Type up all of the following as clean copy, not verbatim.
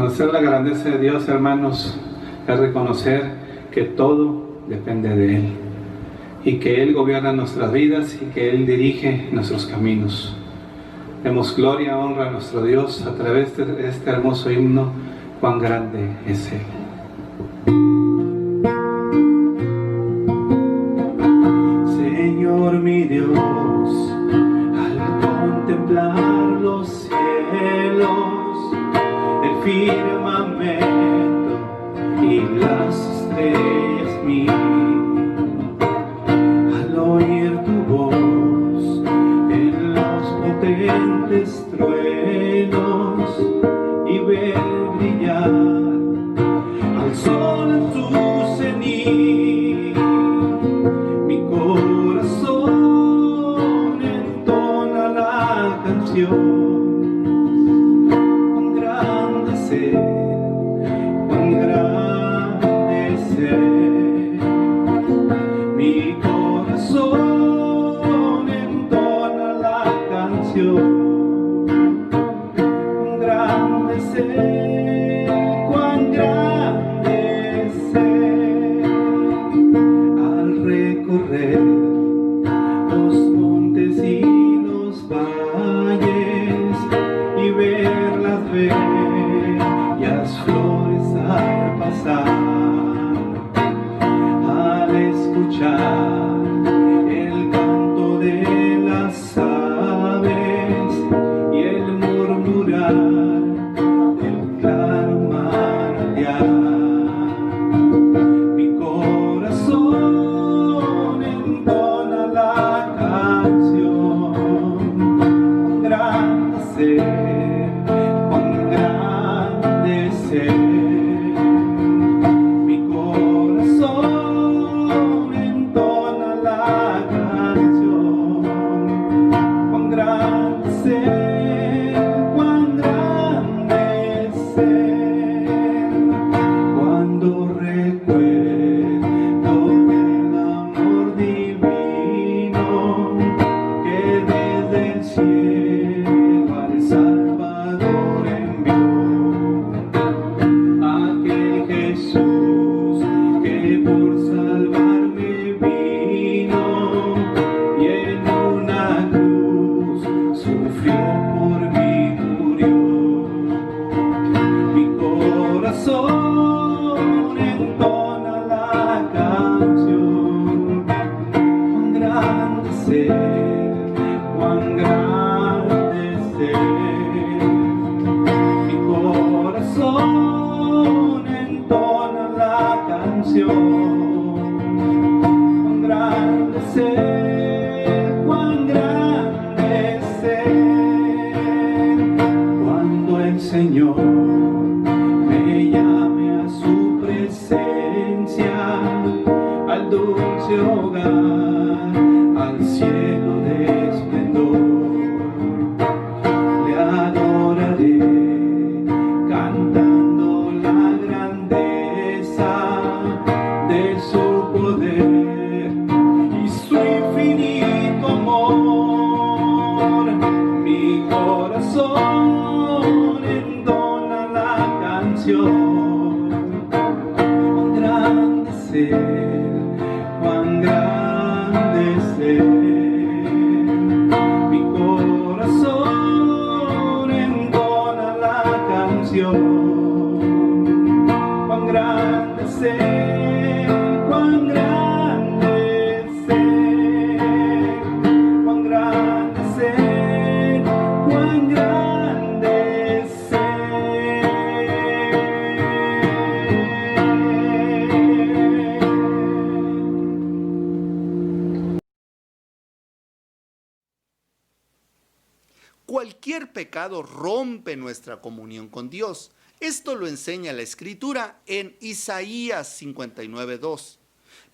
Reconocer la grandeza de Dios, hermanos, es reconocer que todo depende de Él y que Él gobierna nuestras vidas y que Él dirige nuestros caminos. Demos gloria, honra a nuestro Dios a través de este hermoso himno, cuán grande es Él. Señor mi Dios, al contemplar los cielos, el firmamento y las estrellas mías, al oír tu voz en los potentes truenos y ver brillar al sol en su cenit, mi corazón entona la canción. Cuán grande es Él, mi corazón entona la canción. Cuán grande es Él, cuán grande es Él, al recorrer los montes y los valles y ver las bellas flores al pasar, al escuchar el canto de las aves y el murmurar del claro manantial, mi corazón entona la canción. Cuán grande es Él, cuán grande es Él, mi corazón entona la canción. Cuán grande es Él, cuán grande es Él, cuando recuerdo del amor divino que desde el cielo al Salvador envió, aquel Jesús que por salvarme vino y en una cruz sufrió por mí, murió. Mi corazón entona la canción. Cuán grande es Él, cuán grande es Él, mi corazón entona la canción. Cuán grande es Él, cuán grande es Él, cuando el Señor me llame a su presencia, al dulce hogar, al cielo de esplendor, le adoraré cantando la grandeza de su poder y su infinito amor. Mi corazón entona la canción. Cuán grande es Él, cuán grande es Él, mi corazón entona la canción. Cuán grande es Él, cuán grande es Él, cuán grande es Él, cuán grande es Él. Cualquier pecado rompe nuestra comunión con Dios. Esto lo enseña la Escritura en Isaías 59:2.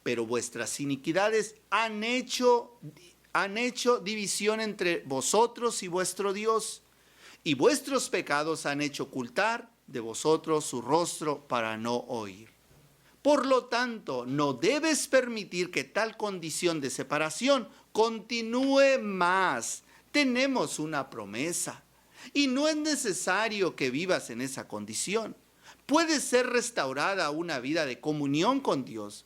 Pero vuestras iniquidades han hecho división entre vosotros y vuestro Dios, y vuestros pecados han hecho ocultar de vosotros su rostro para no oír. Por lo tanto, no debes permitir que tal condición de separación continúe más. Tenemos una promesa. Y no es necesario que vivas en esa condición. Puede ser restaurada una vida de comunión con Dios.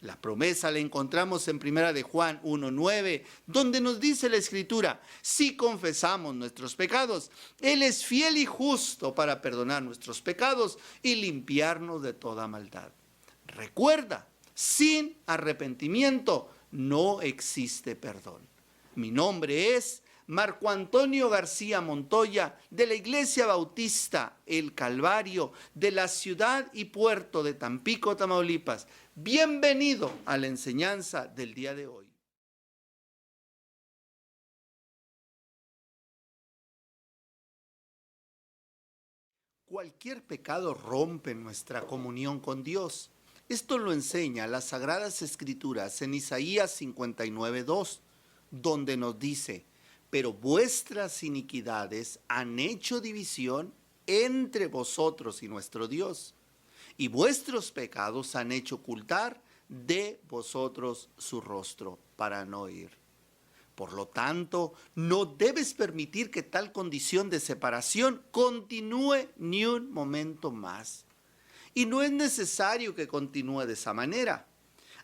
La promesa la encontramos en 1 de Juan 1:9, donde nos dice la Escritura: si confesamos nuestros pecados, Él es fiel y justo para perdonar nuestros pecados y limpiarnos de toda maldad. Recuerda, sin arrepentimiento no existe perdón. Mi nombre es Marco Antonio García Montoya, de la Iglesia Bautista El Calvario, de la ciudad y puerto de Tampico, Tamaulipas. Bienvenido a la enseñanza del día de hoy. Cualquier pecado rompe nuestra comunión con Dios. Esto lo enseña las Sagradas Escrituras en Isaías 59:2, donde nos dice: pero vuestras iniquidades han hecho división entre vosotros y nuestro Dios, y vuestros pecados han hecho ocultar de vosotros su rostro para no oír. Por lo tanto, no debes permitir que tal condición de separación continúe ni un momento más. Y no es necesario que continúe de esa manera.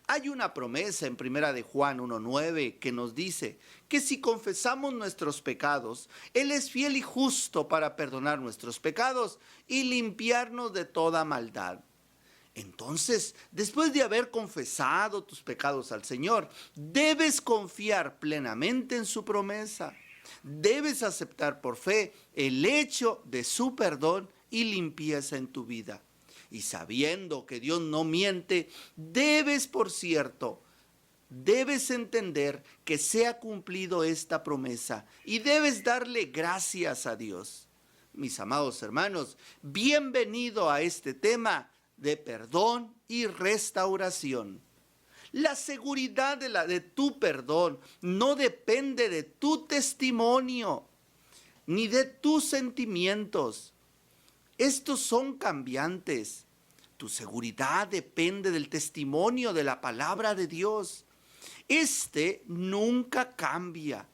Hay una promesa en 1 de Juan 1:9 que nos dice que si confesamos nuestros pecados, Él es fiel y justo para perdonar nuestros pecados y limpiarnos de toda maldad. Entonces, después de haber confesado tus pecados al Señor, debes confiar plenamente en su promesa. Debes aceptar por fe el hecho de su perdón y limpieza en tu vida. Y sabiendo que Dios no miente, debes entender que se ha cumplido esta promesa y debes darle gracias a Dios. Mis amados hermanos, bienvenido a este tema de perdón y restauración. La seguridad de tu perdón no depende de tu testimonio ni de tus sentimientos. Estos son cambiantes. Tu seguridad depende del testimonio de la palabra de Dios. Este nunca cambia.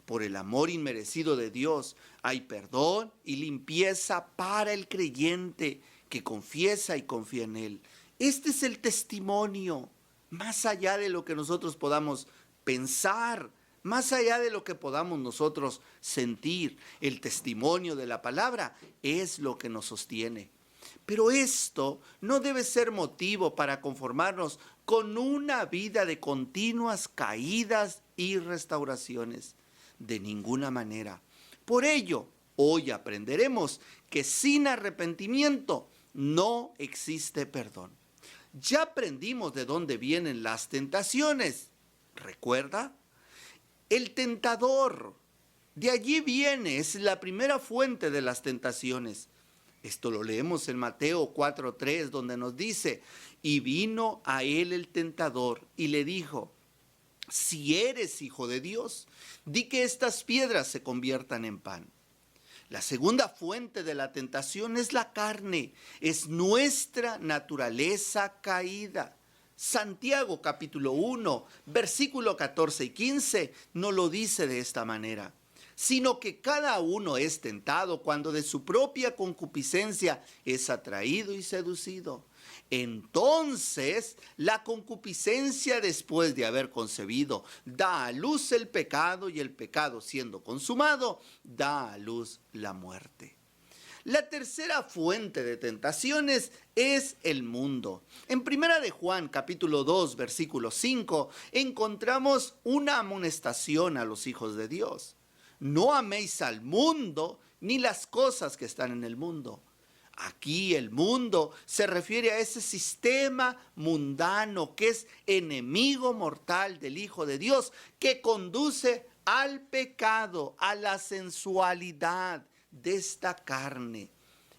Por el amor inmerecido de Dios hay perdón y limpieza para el creyente que confiesa y confía en Él. Este es el testimonio, más allá de lo que nosotros podamos pensar, más allá de lo que podamos nosotros sentir. El testimonio de la palabra es lo que nos sostiene. Pero esto no debe ser motivo para conformarnos con una vida de continuas caídas y restauraciones. De ninguna manera. Por ello, hoy aprenderemos que sin arrepentimiento no existe perdón. Ya aprendimos de dónde vienen las tentaciones. ¿Recuerda? El tentador, de allí viene, es la primera fuente de las tentaciones. Esto lo leemos en Mateo 4:3, donde nos dice: y vino a él el tentador y le dijo: si eres hijo de Dios, di que estas piedras se conviertan en pan. La segunda fuente de la tentación es la carne, es nuestra naturaleza caída. Santiago capítulo 1, versículo 14 y 15 no lo dice de esta manera, sino que cada uno es tentado cuando de su propia concupiscencia es atraído y seducido. Entonces la concupiscencia, después de haber concebido, da a luz el pecado, y el pecado, siendo consumado, da a luz la muerte. La tercera fuente de tentaciones es el mundo. En 1 de Juan capítulo 2 versículo 5 encontramos una amonestación a los hijos de Dios. No améis al mundo ni las cosas que están en el mundo. Aquí el mundo se refiere a ese sistema mundano que es enemigo mortal del Hijo de Dios, que conduce al pecado, a la sensualidad de esta carne.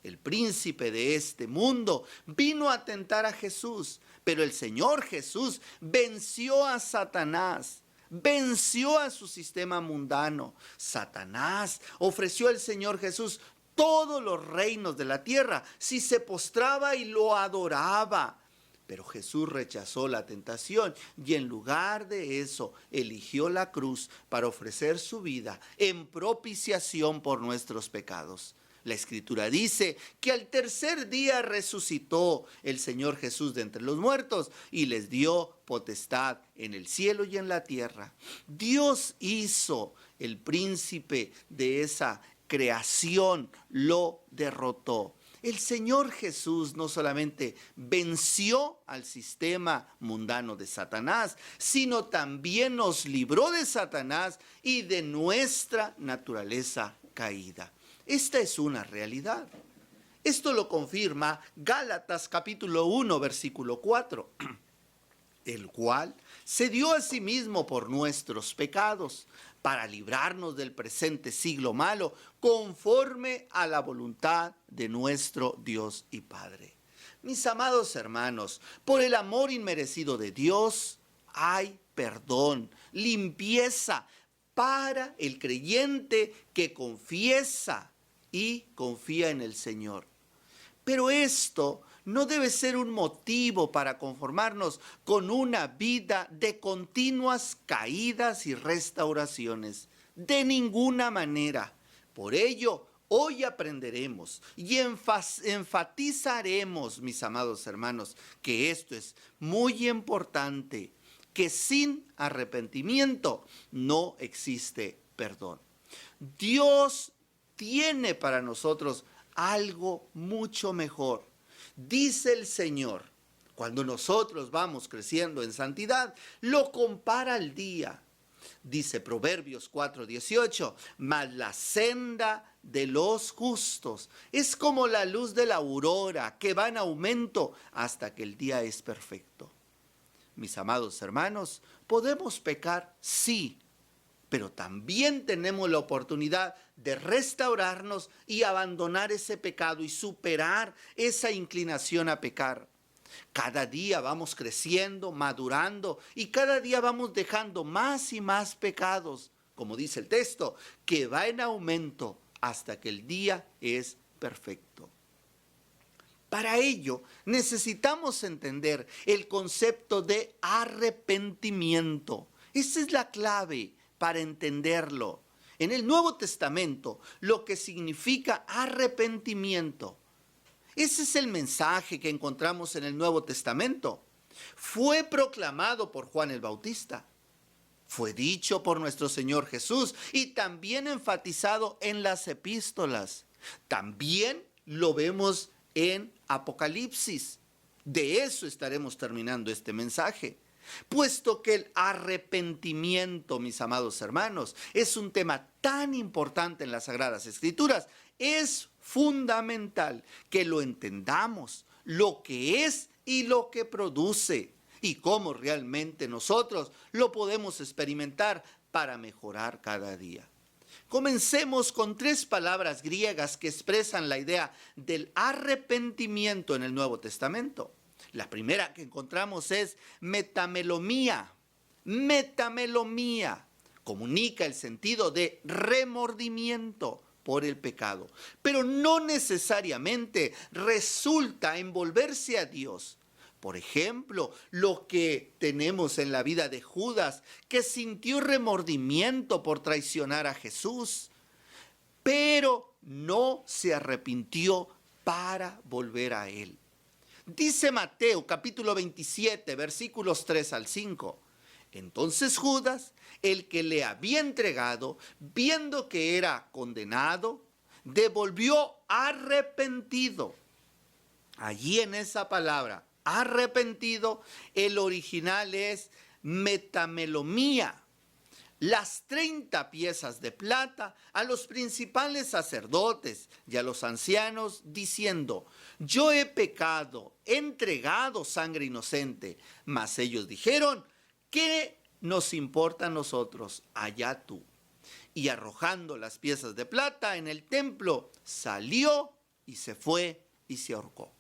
El príncipe de este mundo vino a tentar a Jesús, pero el Señor Jesús venció a Satanás. Venció a su sistema mundano. Satanás ofreció al Señor Jesús todos los reinos de la tierra si se postraba y lo adoraba. Pero Jesús rechazó la tentación y en lugar de eso eligió la cruz para ofrecer su vida en propiciación por nuestros pecados. La Escritura dice que al tercer día resucitó el Señor Jesús de entre los muertos y les dio potestad en el cielo y en la tierra. Dios hizo el príncipe de esa creación, lo derrotó. El Señor Jesús no solamente venció al sistema mundano de Satanás, sino también nos libró de Satanás y de nuestra naturaleza caída. Esta es una realidad. Esto lo confirma Gálatas capítulo 1, versículo 4, el cual se dio a sí mismo por nuestros pecados, para librarnos del presente siglo malo, conforme a la voluntad de nuestro Dios y Padre. Mis amados hermanos, por el amor inmerecido de Dios, hay perdón, limpieza para el creyente que confiesa y confía en el Señor. Pero esto no debe ser un motivo para conformarnos con una vida de continuas caídas y restauraciones. De ninguna manera. Por ello, hoy aprenderemos y enfatizaremos, mis amados hermanos, que esto es muy importante, que sin arrepentimiento no existe perdón. Dios tiene para nosotros algo mucho mejor. Dice el Señor, cuando nosotros vamos creciendo en santidad, lo compara al día. Dice Proverbios 4:18, mas la senda de los justos es como la luz de la aurora que va en aumento hasta que el día es perfecto. Mis amados hermanos, podemos pecar, sí, pero también tenemos la oportunidad de restaurarnos y abandonar ese pecado y superar esa inclinación a pecar. Cada día vamos creciendo, madurando y cada día vamos dejando más y más pecados, como dice el texto, que va en aumento hasta que el día es perfecto. Para ello necesitamos entender el concepto de arrepentimiento. Esa es la clave para entenderlo. En el Nuevo Testamento, lo que significa arrepentimiento, ese es el mensaje que encontramos en el Nuevo Testamento. Fue proclamado por Juan el Bautista, fue dicho por nuestro Señor Jesús y también enfatizado en las epístolas. También lo vemos en Apocalipsis. De eso estaremos terminando este mensaje. Puesto que el arrepentimiento, mis amados hermanos, es un tema tan importante en las Sagradas Escrituras, es fundamental que lo entendamos, lo que es y lo que produce, y cómo realmente nosotros lo podemos experimentar para mejorar cada día. Comencemos con 3 palabras griegas que expresan la idea del arrepentimiento en el Nuevo Testamento. La primera que encontramos es metamelomía. Metamelomía comunica el sentido de remordimiento por el pecado, pero no necesariamente resulta en volverse a Dios. Por ejemplo, lo que tenemos en la vida de Judas, que sintió remordimiento por traicionar a Jesús, pero no se arrepintió para volver a él. Dice Mateo capítulo 27, versículos 3 al 5. Entonces Judas, el que le había entregado, viendo que era condenado, devolvió arrepentido. Allí en esa palabra, arrepentido, el original es metamelomía. Las 30 piezas de plata a los principales sacerdotes y a los ancianos, diciendo: yo he pecado, he entregado sangre inocente. Mas ellos dijeron: ¿qué nos importa a nosotros? Allá tú. Y arrojando las piezas de plata en el templo, salió y se fue y se ahorcó.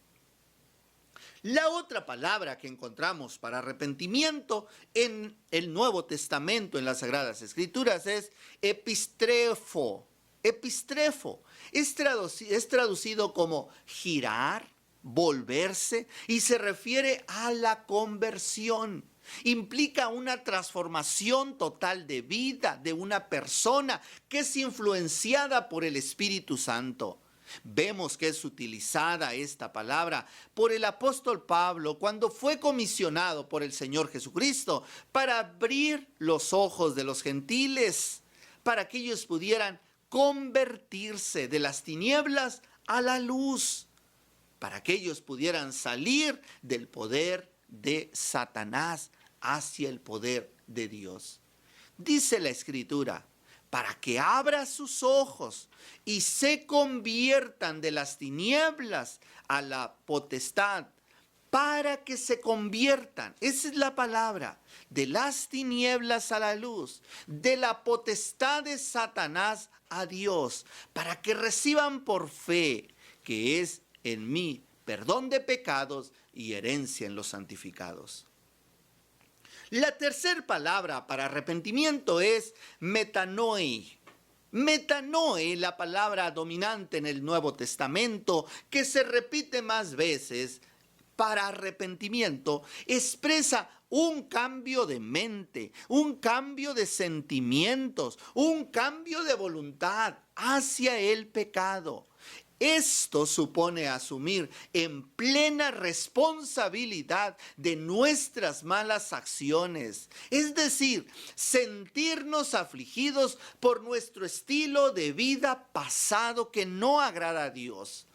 La otra palabra que encontramos para arrepentimiento en el Nuevo Testamento, en las Sagradas Escrituras, es epistrefo. Epistrefo es traducido como girar, volverse, y se refiere a la conversión. Implica una transformación total de vida de una persona que es influenciada por el Espíritu Santo. Vemos que es utilizada esta palabra por el apóstol Pablo cuando fue comisionado por el Señor Jesucristo para abrir los ojos de los gentiles, para que ellos pudieran convertirse de las tinieblas a la luz, para que ellos pudieran salir del poder de Satanás hacia el poder de Dios. Dice la Escritura, para que abra sus ojos y se conviertan de las tinieblas a la potestad, para que se conviertan, esa es la palabra, de las tinieblas a la luz, de la potestad de Satanás a Dios, para que reciban por fe, que es en mí, perdón de pecados y herencia en los santificados. La tercera palabra para arrepentimiento es metanoe. Metanoe, la palabra dominante en el Nuevo Testamento, que se repite más veces para arrepentimiento, expresa un cambio de mente, un cambio de sentimientos, un cambio de voluntad hacia el pecado. Esto supone asumir en plena responsabilidad de nuestras malas acciones, es decir, sentirnos afligidos por nuestro estilo de vida pasado que no agrada a Dios,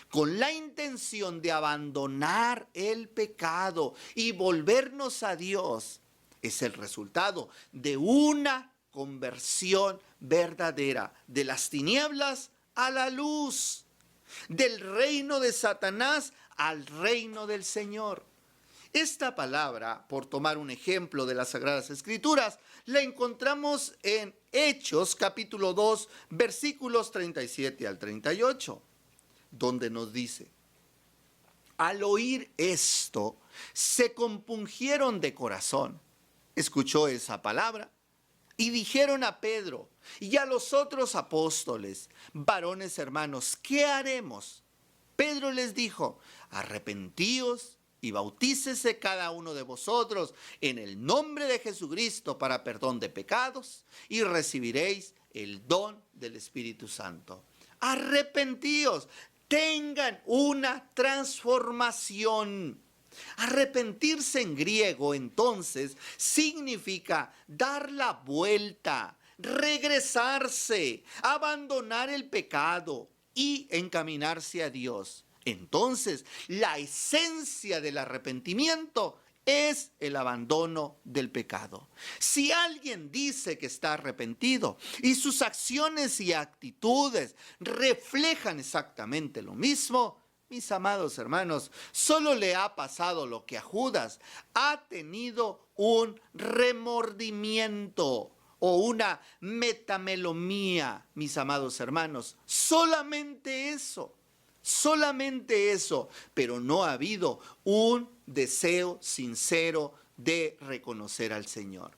con la intención de abandonar el pecado y volvernos a Dios. Es el resultado de una conversión verdadera de las tinieblas a la luz, del reino de Satanás al reino del Señor. Esta palabra, por tomar un ejemplo de las Sagradas Escrituras, la encontramos en Hechos capítulo 2, versículos 37 al 38, donde nos dice: al oír esto, se compungieron de corazón. Escuchó esa palabra y dijeron a Pedro y a los otros apóstoles: varones hermanos, ¿qué haremos? Pedro les dijo: arrepentíos y bautícese cada uno de vosotros en el nombre de Jesucristo para perdón de pecados, y recibiréis el don del Espíritu Santo. Arrepentíos, tengan una transformación. Arrepentirse en griego, entonces, significa dar la vuelta, regresarse, abandonar el pecado y encaminarse a Dios. Entonces, la esencia del arrepentimiento es el abandono del pecado. Si alguien dice que está arrepentido y sus acciones y actitudes reflejan exactamente lo mismo, mis amados hermanos, solo le ha pasado lo que a Judas: ha tenido un remordimiento o una metamelomía, mis amados hermanos. Solamente eso, pero no ha habido un deseo sincero de reconocer al Señor.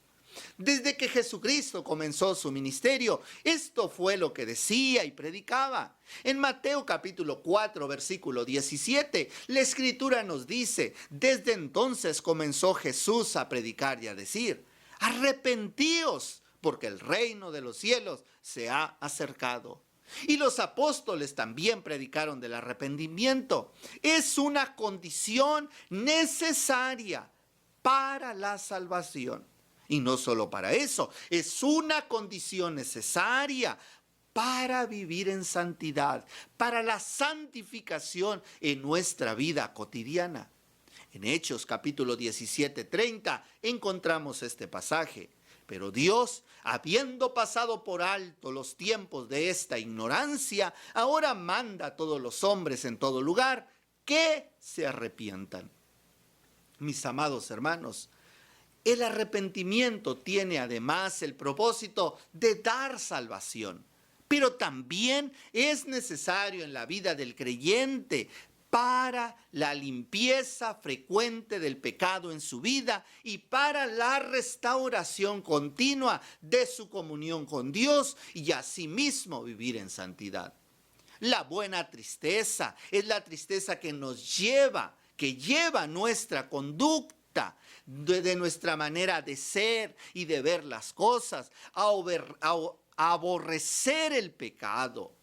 Desde que Jesucristo comenzó su ministerio, esto fue lo que decía y predicaba. En Mateo capítulo 4, versículo 17, la Escritura nos dice: desde entonces comenzó Jesús a predicar y a decir: arrepentíos, porque el reino de los cielos se ha acercado. Y los apóstoles también predicaron del arrepentimiento. Es una condición necesaria para la salvación. Y no solo para eso, es una condición necesaria para vivir en santidad, para la santificación en nuestra vida cotidiana. En Hechos capítulo 17, 30 encontramos este pasaje: pero Dios, habiendo pasado por alto los tiempos de esta ignorancia, ahora manda a todos los hombres en todo lugar que se arrepientan. Mis amados hermanos, el arrepentimiento tiene además el propósito de dar salvación, pero también es necesario en la vida del creyente para la limpieza frecuente del pecado en su vida y para la restauración continua de su comunión con Dios y asimismo vivir en santidad. La buena tristeza es la tristeza que nos lleva, que lleva nuestra conducta, de nuestra manera de ser y de ver las cosas, a aborrecer el pecado.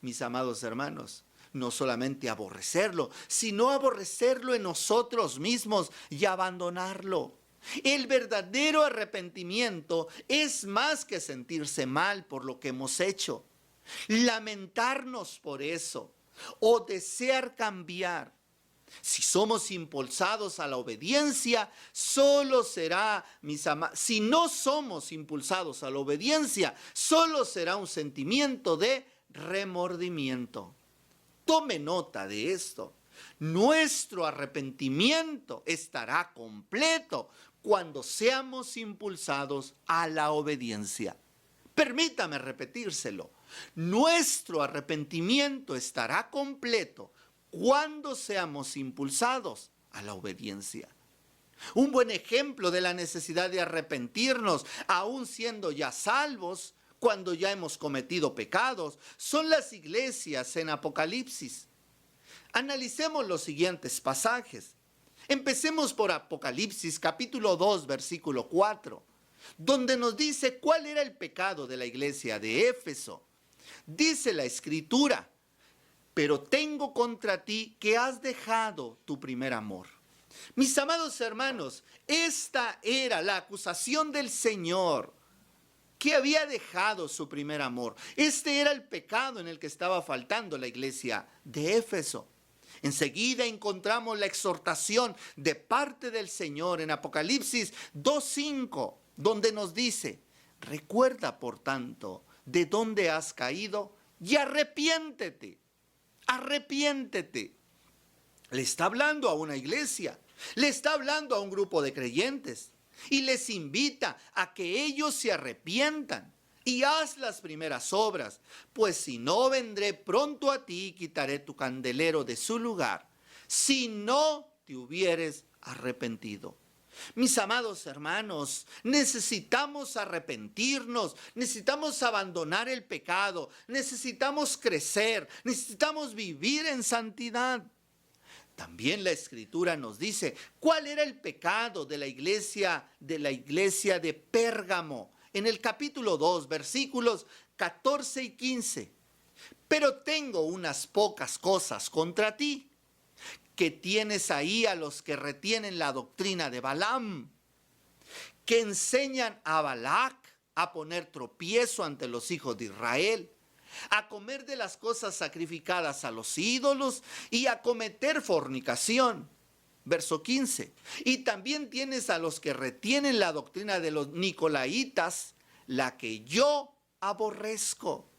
Mis amados hermanos, no solamente aborrecerlo, sino aborrecerlo en nosotros mismos y abandonarlo. El verdadero arrepentimiento es más que sentirse mal por lo que hemos hecho, lamentarnos por eso o desear cambiar. Si somos impulsados a la obediencia, solo será, si no somos impulsados a la obediencia, solo será un sentimiento de remordimiento. Tome nota de esto. Nuestro arrepentimiento estará completo cuando seamos impulsados a la obediencia. Permítame repetírselo. Nuestro arrepentimiento estará completo cuando seamos impulsados a la obediencia. Un buen ejemplo de la necesidad de arrepentirnos, aún siendo ya salvos, cuando ya hemos cometido pecados, son las iglesias en Apocalipsis. Analicemos los siguientes pasajes. Empecemos por Apocalipsis capítulo 2, versículo 4, donde nos dice cuál era el pecado de la iglesia de Éfeso. Dice la Escritura: pero tengo contra ti que has dejado tu primer amor. Mis amados hermanos, esta era la acusación del Señor, que había dejado su primer amor. Este era el pecado en el que estaba faltando la iglesia de Éfeso. Enseguida encontramos la exhortación de parte del Señor en Apocalipsis 2:5, donde nos dice: recuerda, por tanto, de dónde has caído y arrepiéntete. Arrepiéntete. Le está hablando a una iglesia, le está hablando a un grupo de creyentes y les invita a que ellos se arrepientan y haz las primeras obras, pues si no, vendré pronto a ti y quitaré tu candelero de su lugar, si no te hubieres arrepentido. Mis amados hermanos, necesitamos arrepentirnos, necesitamos abandonar el pecado, necesitamos crecer, necesitamos vivir en santidad. También la Escritura nos dice cuál era el pecado de la iglesia de Pérgamo, en el capítulo 2, versículos 14 y 15. Pero tengo unas pocas cosas contra ti, que tienes ahí a los que retienen la doctrina de Balaam, que enseñan a Balac a poner tropiezo ante los hijos de Israel, a comer de las cosas sacrificadas a los ídolos y a cometer fornicación. Verso 15. Y también tienes a los que retienen la doctrina de los nicolaitas, la que yo aborrezco.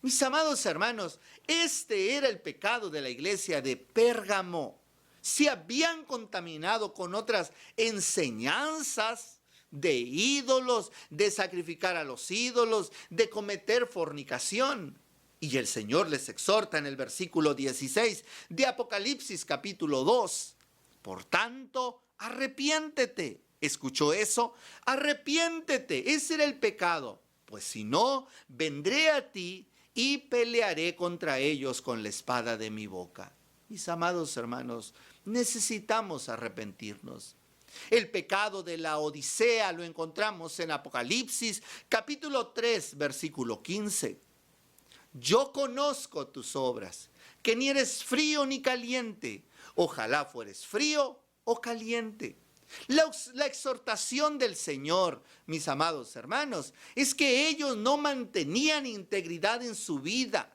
Mis amados hermanos, este era el pecado de la iglesia de Pérgamo. Se habían contaminado con otras enseñanzas de ídolos, de sacrificar a los ídolos, de cometer fornicación. Y el Señor les exhorta en el versículo 16 de Apocalipsis capítulo 2. Por tanto, arrepiéntete. ¿Escuchó eso? Arrepiéntete. Ese era el pecado. Pues si no, vendré a ti y pelearé contra ellos con la espada de mi boca. Mis amados hermanos, necesitamos arrepentirnos. El pecado de la Odisea lo encontramos en Apocalipsis, capítulo 3, versículo 15. Yo conozco tus obras, que ni eres frío ni caliente. Ojalá fueres frío o caliente. La exhortación del Señor, mis amados hermanos, es que ellos no mantenían integridad en su vida.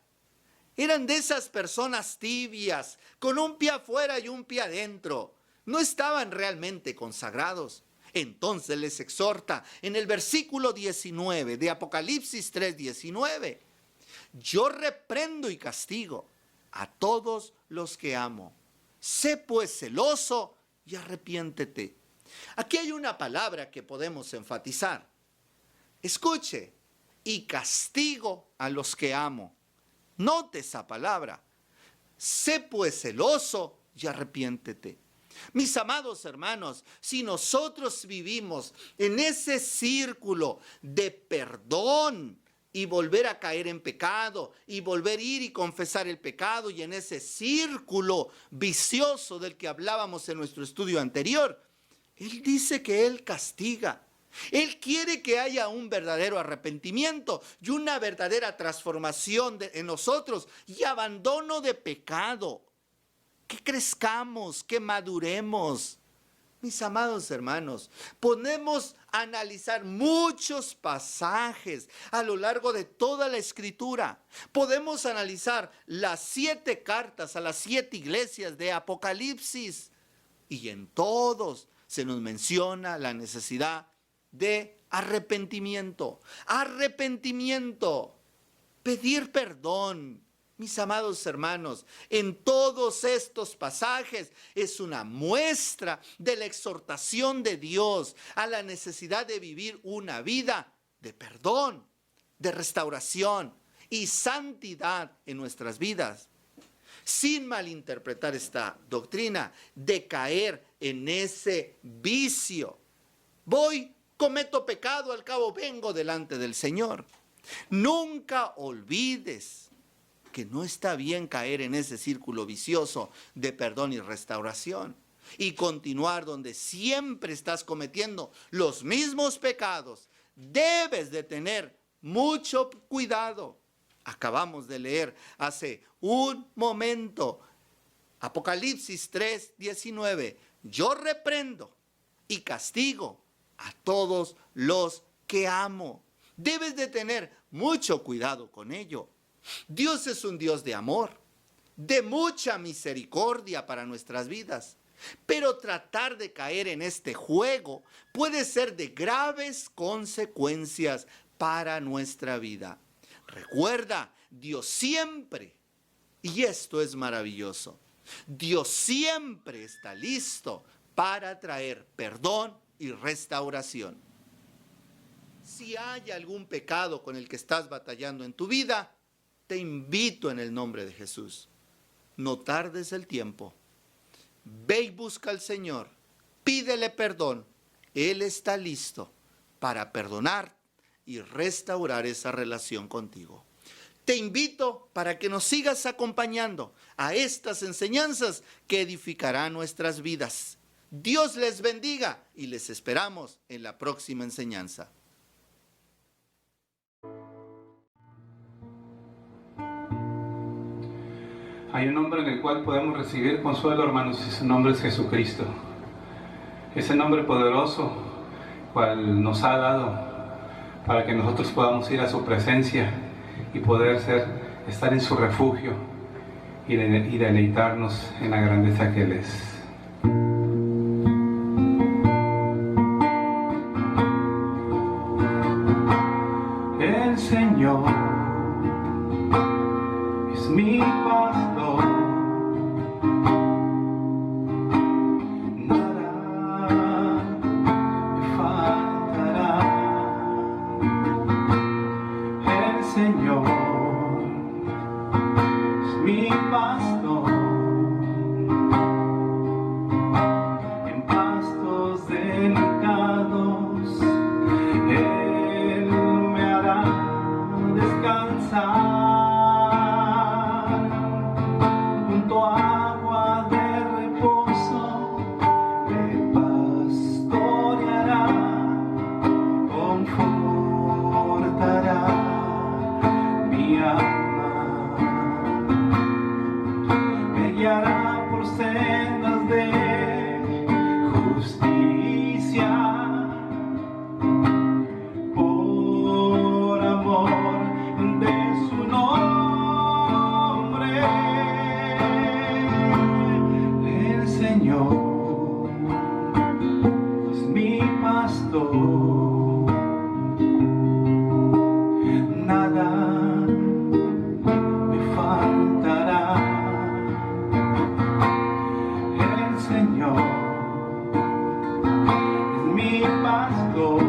Eran de esas personas tibias, con un pie afuera y un pie adentro. No estaban realmente consagrados. Entonces les exhorta en el versículo 19 de Apocalipsis 3:19. Yo reprendo y castigo a todos los que amo. Sé pues celoso y arrepiéntete. Aquí hay una palabra que podemos enfatizar. Escuche, y castigo a los que amo. Note esa palabra. Sé pues celoso y arrepiéntete. Mis amados hermanos, si nosotros vivimos en ese círculo de perdón, y volver a caer en pecado y volver a ir y confesar el pecado y en ese círculo vicioso del que hablábamos en nuestro estudio anterior. Él dice que Él castiga. Él quiere que haya un verdadero arrepentimiento y una verdadera transformación en nosotros y abandono de pecado. Que crezcamos, que maduremos. Mis amados hermanos, podemos analizar muchos pasajes a lo largo de toda la Escritura. Podemos analizar las 7 cartas a las 7 iglesias de Apocalipsis. Y en todos se nos menciona la necesidad de arrepentimiento. Arrepentimiento. Pedir perdón. Mis amados hermanos, en todos estos pasajes es una muestra de la exhortación de Dios a la necesidad de vivir una vida de perdón, de restauración y santidad en nuestras vidas. Sin malinterpretar esta doctrina de caer en ese vicio. Cometo pecado, al cabo vengo delante del Señor. Nunca olvides que no está bien caer en ese círculo vicioso de perdón y restauración y continuar donde siempre estás cometiendo los mismos pecados. Debes de tener mucho cuidado. Acabamos de leer hace un momento Apocalipsis 3:19. Yo reprendo y castigo a todos los que amo. Debes de tener mucho cuidado con ello. Dios es un Dios de amor, de mucha misericordia para nuestras vidas, pero tratar de caer en este juego puede ser de graves consecuencias para nuestra vida. Recuerda, Dios siempre, y esto es maravilloso, Dios siempre está listo para traer perdón y restauración. Si hay algún pecado con el que estás batallando en tu vida, te invito en el nombre de Jesús. No tardes el tiempo. Ve y busca al Señor. Pídele perdón. Él está listo para perdonar y restaurar esa relación contigo. Te invito para que nos sigas acompañando a estas enseñanzas que edificarán nuestras vidas. Dios les bendiga y les esperamos en la próxima enseñanza. Hay un nombre en el cual podemos recibir consuelo, hermanos, y ese nombre es Jesucristo. Ese nombre poderoso, cual nos ha dado para que nosotros podamos ir a su presencia y poder estar en su refugio y deleitarnos en la grandeza que Él es. El Señor es mi pastor, nada me faltará. El Señor es mi pastor, en pastos delicados Él me hará descansar. Junto a agua de reposo me pastoreará, confortará mi alma, me guiará por sendas de justicia, por amor de su nombre. El Señor es mi pastor, nada me faltará. El Señor es mi pastor,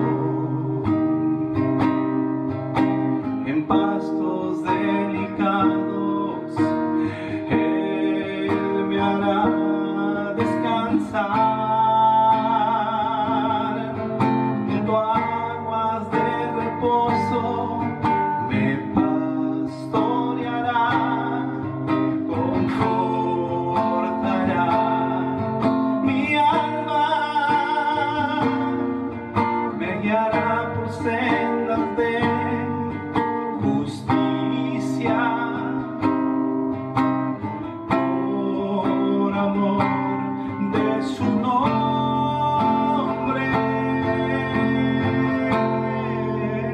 en pastos delicados Él me hará descansar. Junto a aguas de reposo me guiará por sendas de justicia, por amor de su nombre.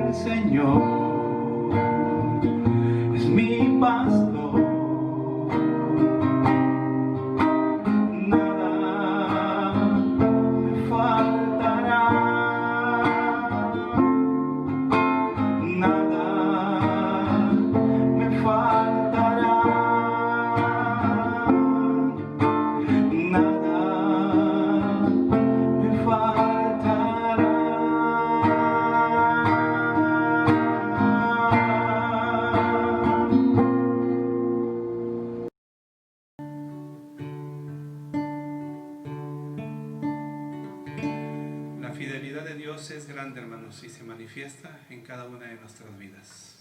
El Señor es mi pastor, nada me faltará, nada me faltará, nada me faltará. La fidelidad de Dios es grande, hermanos, y se manifiesta en cada una de nuestras vidas.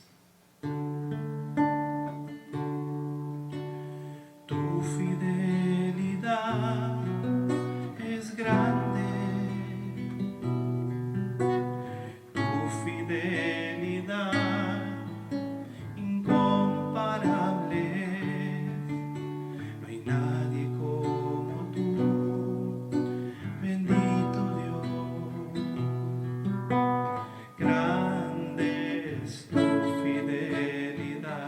Tu fidelidad es grande, tu fidelidad incomparable, no hay nadie como tú, bendito Dios. Grande es tu fidelidad,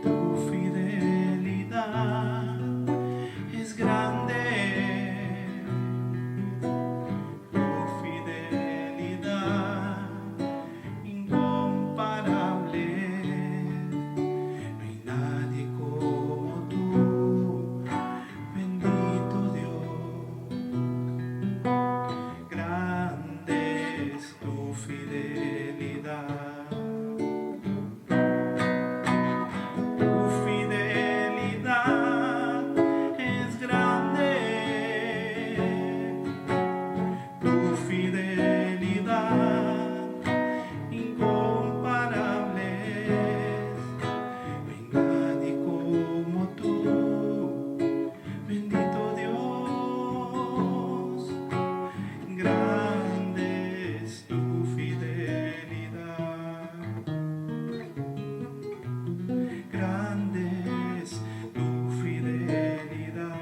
tu fidelidad es grande, tu fidelidad incomparable, no hay nadie como tú, bendito Dios. Grande es tu fidelidad, tu fidelidad es grande, tu fidelidad incomparable, no hay nadie como tú, bendito Dios. Grande es tu fidelidad, grande es tu fidelidad,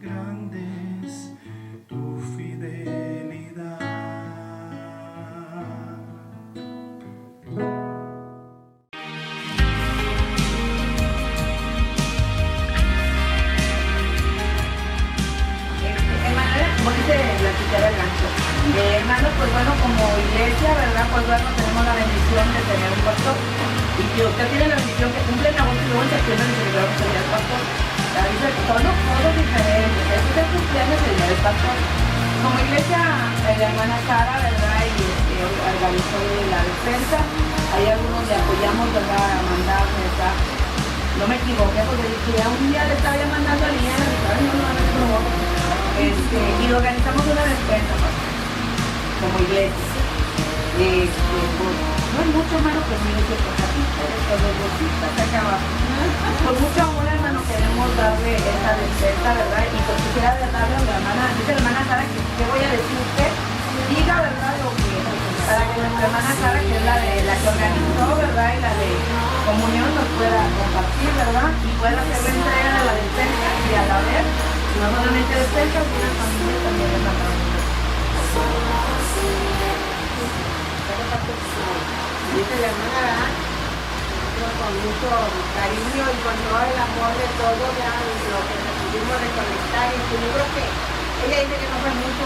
grande es tu fidelidad. Hermana, como dice la chiquera del gancho, hermanos, pues bueno, como iglesia, ¿verdad? Pues bueno, tenemos la bendición de tener un pastor. Y que usted tiene la bendición que cumple en agosto y luego en septiembre le celebramos el día del pastor. La dice que son todos diferentes. Este es el cumpleaños del día del pastor. Como iglesia, la hermana Sara, ¿verdad? Y organizó la despensa. Hay algunos le apoyamos, ¿verdad? A mandar mensajes. No me equivoqué porque dije, ya un día le estaba ya mandando a Liliana, y dije, ay, no. Y organizamos una despensa, pues, como iglesia. Pues, no es mucho, hermano, pues mire que pues aquí todo bolsita se acaba. Con mucho amor, hermano, queremos darle esa despensa, ¿verdad? Y pues quisiera darle a la hermana, dice la hermana Sara, que ¿qué voy a decir usted? Diga, ¿verdad? Lo que, para que nuestra hermana Sara, que es la que organizó, ¿verdad? Y la de comunión nos pueda compartir, ¿verdad? Y pueda hacer la entrega de la despensa y a la vez, no solamente despensa, sino la familia también es la familia. Dice la hermana, ¿verdad? Con mucho cariño y con todo el amor de todo, ya lo que nos pudimos recolectar. Y yo creo que ella dice que no fue mucho,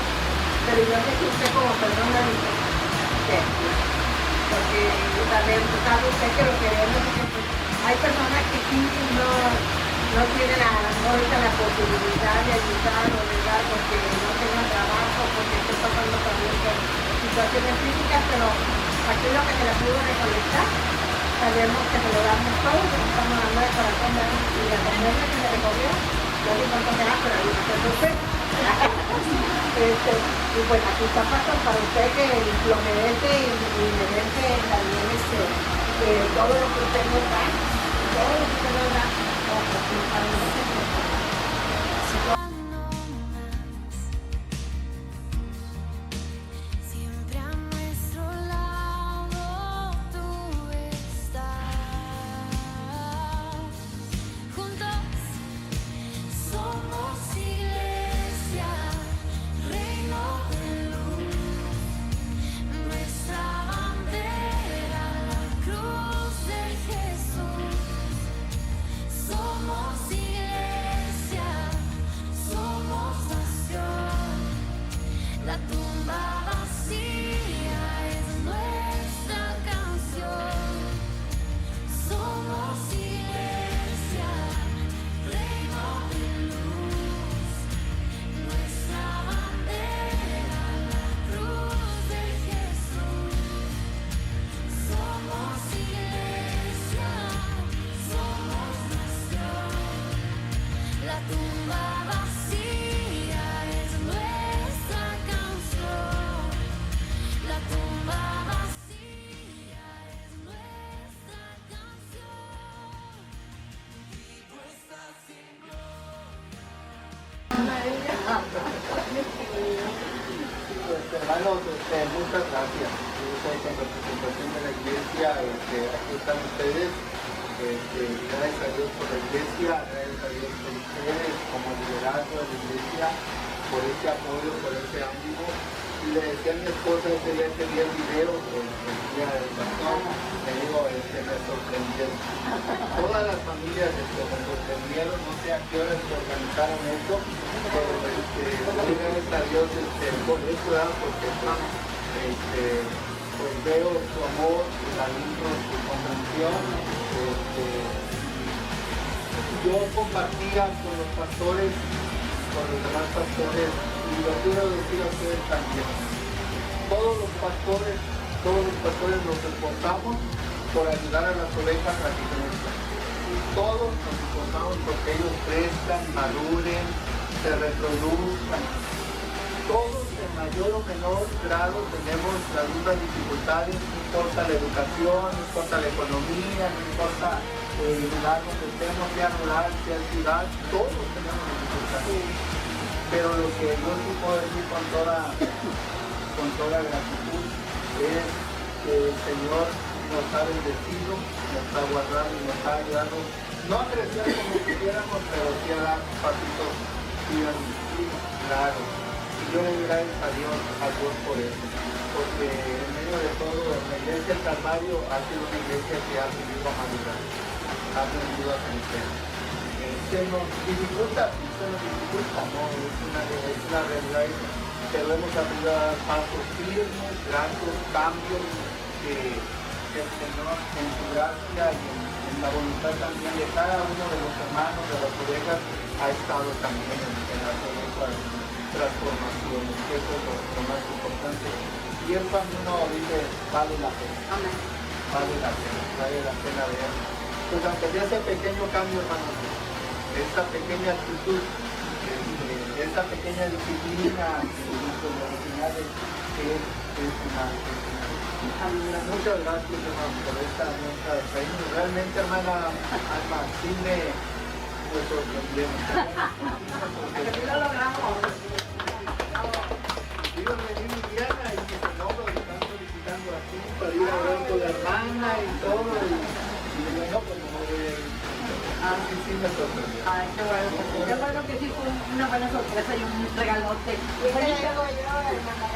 pero yo sé que usted como persona dice que porque también sabe usted que lo queremos, porque pues, hay personas que sí no tienen a lo mejor ahorita la posibilidad de ayudar o de dar porque no tengan trabajo, porque están pasando también por situaciones físicas, pero aquello que se la pudo recolectar, sabemos que se lo damos todo, que estamos dando de corazón, y la conversa que se recogió, no sé cuánto será, pero ahí no sé. Y pues aquí está pasando para usted que lo merece y merece también todo lo que usted nos da, todo lo que usted nos da, para nosotros. Hermanos, muchas gracias. Yo soy en representación de la iglesia, aquí están ustedes. Gracias a Dios por la iglesia, gracias a Dios por ustedes como liderazgo de la iglesia, por ese apoyo, por ese ánimo. Y le decía a mi esposa ese día que vi el video, el día del pastor, me digo, me sorprendieron. Todas las familias me sorprendieron, no sé a qué horas se organizaron esto, pero gracias a Dios por eso, porque pues veo su amor, su cariño, su comprensión. Yo compartía con los pastores, con los demás pastores, y lo quiero decir a ustedes también. Todos los pastores nos esforzamos por ayudar a las ovejas a que crezcan. Todos nos esforzamos porque ellos crezcan, maduren, se reproduzcan. Todos en mayor o menor grado tenemos las mismas dificultades, no importa la educación, no importa la economía, no importa el lugar donde estemos, sea rural, sea ciudad, todos tenemos dificultades. Pero lo que yo sí puedo decir con toda gratitud es que el Señor nos ha bendecido, nos ha guardado y nos ha ayudado, no a crecer como quisiéramos, pero sí a dar pasitos firmes, claro. Y yo le doy gracias a Dios por eso, porque en medio de todo, la iglesia del Calvario ha sido una iglesia que ha aprendido a madurar, ha aprendido a crecer. Se nos dificulta, no, es una realidad, pero hemos aprendido a dar pasos firmes, grandes cambios que el Señor en su gracia y en la voluntad también de cada uno de los hermanos, de las ovejas, ha estado también en las transformaciones, que eso es lo más importante. Y eso a mí uno dice, vale la pena. Amén. Vale la pena ver. Pues aunque sea ese pequeño cambio, hermanos, esta pequeña actitud, esta pequeña disciplina que es una. Muchas gracias, hermano, por esta muestra de cariño. Realmente, hermana Alma, sí me sorprendieron. Aquí lo logramos. Iba a venir Diana y que se no, lo están solicitando aquí para ir a hablar con la hermana y todo. Y yo no, pues no voy a ir. Sí, me sorprendió. Ay, qué bueno. Yo creo que sí fue una buena sorpresa y un regalote. Y te digo yo, hermana,